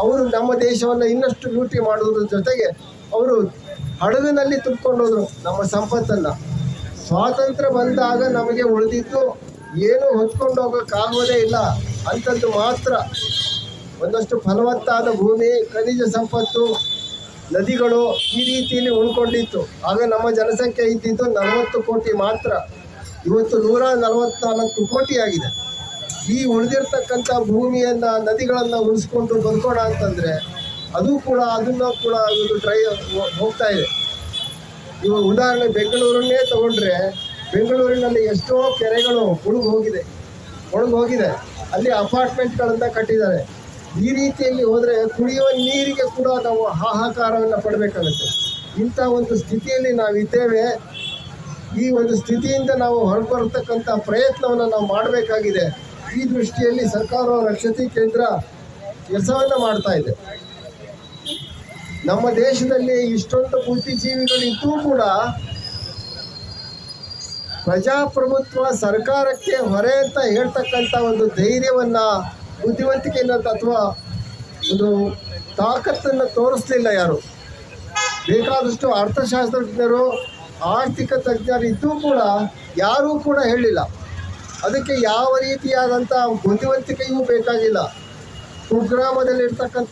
ಅವರು ನಮ್ಮ ದೇಶವನ್ನು ಇನ್ನಷ್ಟು ಲೂಟಿ ಮಾಡೋದ್ರ ಜೊತೆಗೆ ಅವರು ಹಡಗಿನಲ್ಲಿ ತುಂಬಿಕೊಂಡೋದ್ರು ನಮ್ಮ ಸಂಪತ್ತನ್ನು. ಸ್ವಾತಂತ್ರ್ಯ ಬಂದಾಗ ನಮಗೆ ಉಳಿದಿದ್ದು ಏನು ಹೊತ್ಕೊಂಡು ಹೋಗೋಕ್ಕಾಗೋದೇ ಇಲ್ಲ ಅಂಥದ್ದು ಮಾತ್ರ ಒಂದಷ್ಟು ಫಲವತ್ತಾದ ಭೂಮಿ, ಖನಿಜ ಸಂಪತ್ತು, ನದಿಗಳು ಈ ರೀತಿಯಲ್ಲಿ ಉಳ್ಕೊಂಡಿತ್ತು. ಆಗ ನಮ್ಮ ಜನಸಂಖ್ಯೆ ಇದ್ದಿದ್ದು 40 ಕೋಟಿ ಮಾತ್ರ. ಇವತ್ತು 144 ಕೋಟಿ ಆಗಿದೆ. ಈ ಉಳಿದಿರ್ತಕ್ಕಂಥ ಭೂಮಿಯನ್ನು, ನದಿಗಳನ್ನು ಉಳಿಸ್ಕೊಂಡು ಬದುಕೋಣ ಅಂತಂದರೆ ಅದನ್ನು ಕೂಡ ಒಂದು ಹೋಗ್ತಾ ಇದೆ. ಇವು ಉದಾಹರಣೆ ಬೆಂಗಳೂರನ್ನೇ ತಗೊಂಡ್ರೆ, ಬೆಂಗಳೂರಿನಲ್ಲಿ ಎಷ್ಟೋ ಕೆರೆಗಳು ಒಣಗೋಗಿದೆ. ಅಲ್ಲಿ ಅಪಾರ್ಟ್ಮೆಂಟ್ಗಳನ್ನು ಕಟ್ಟಿದ್ದಾರೆ. ಈ ರೀತಿಯಲ್ಲಿ ಹೋದರೆ ಕುಡಿಯುವ ನೀರಿಗೆ ಕೂಡ ನಾವು ಹಾಹಾಕಾರವನ್ನು ಪಡಬೇಕಾಗುತ್ತೆ. ಇಂಥ ಒಂದು ಸ್ಥಿತಿಯಲ್ಲಿ ನಾವಿದ್ದೇವೆ. ಈ ಒಂದು ಸ್ಥಿತಿಯಿಂದ ನಾವು ಹೊರಬರತಕ್ಕಂಥ ಪ್ರಯತ್ನವನ್ನು ನಾವು ಮಾಡಬೇಕಾಗಿದೆ. ಈ ದೃಷ್ಟಿಯಲ್ಲಿ ಸರ್ಕಾರವು ರಕ್ಷತಿ ಕೇಂದ್ರ ಕೆಲಸವನ್ನು ಮಾಡ್ತಾ ಇದೆ. ನಮ್ಮ ದೇಶದಲ್ಲಿ ಇಷ್ಟೊಂದು ಬುದ್ಧಿಜೀವಿಗಳಿದ್ದೂ ಕೂಡ ಪ್ರಜಾಪ್ರಭುತ್ವ ಸರ್ಕಾರಕ್ಕೆ ಹೊರೆ ಅಂತ ಹೇಳ್ತಕ್ಕಂಥ ಒಂದು ಧೈರ್ಯವನ್ನು, ಬುದ್ಧಿವಂತಿಕೆಯನ್ನು ಅಥವಾ ಒಂದು ತಾಕತ್ತನ್ನು ತೋರಿಸಲಿಲ್ಲ ಯಾರು. ಬೇಕಾದಷ್ಟು ಅರ್ಥಶಾಸ್ತ್ರಜ್ಞರು, ಆರ್ಥಿಕ ತಜ್ಞರು ಇದ್ದೂ ಕೂಡ ಯಾರೂ ಕೂಡ ಹೇಳಿಲ್ಲ. ಅದಕ್ಕೆ ಯಾವ ರೀತಿಯಾದಂಥ ಬುದ್ಧಿವಂತಿಕೆಯೂ ಬೇಕಾಗಿಲ್ಲ. ಕುಗ್ರಾಮದಲ್ಲಿರ್ತಕ್ಕಂಥ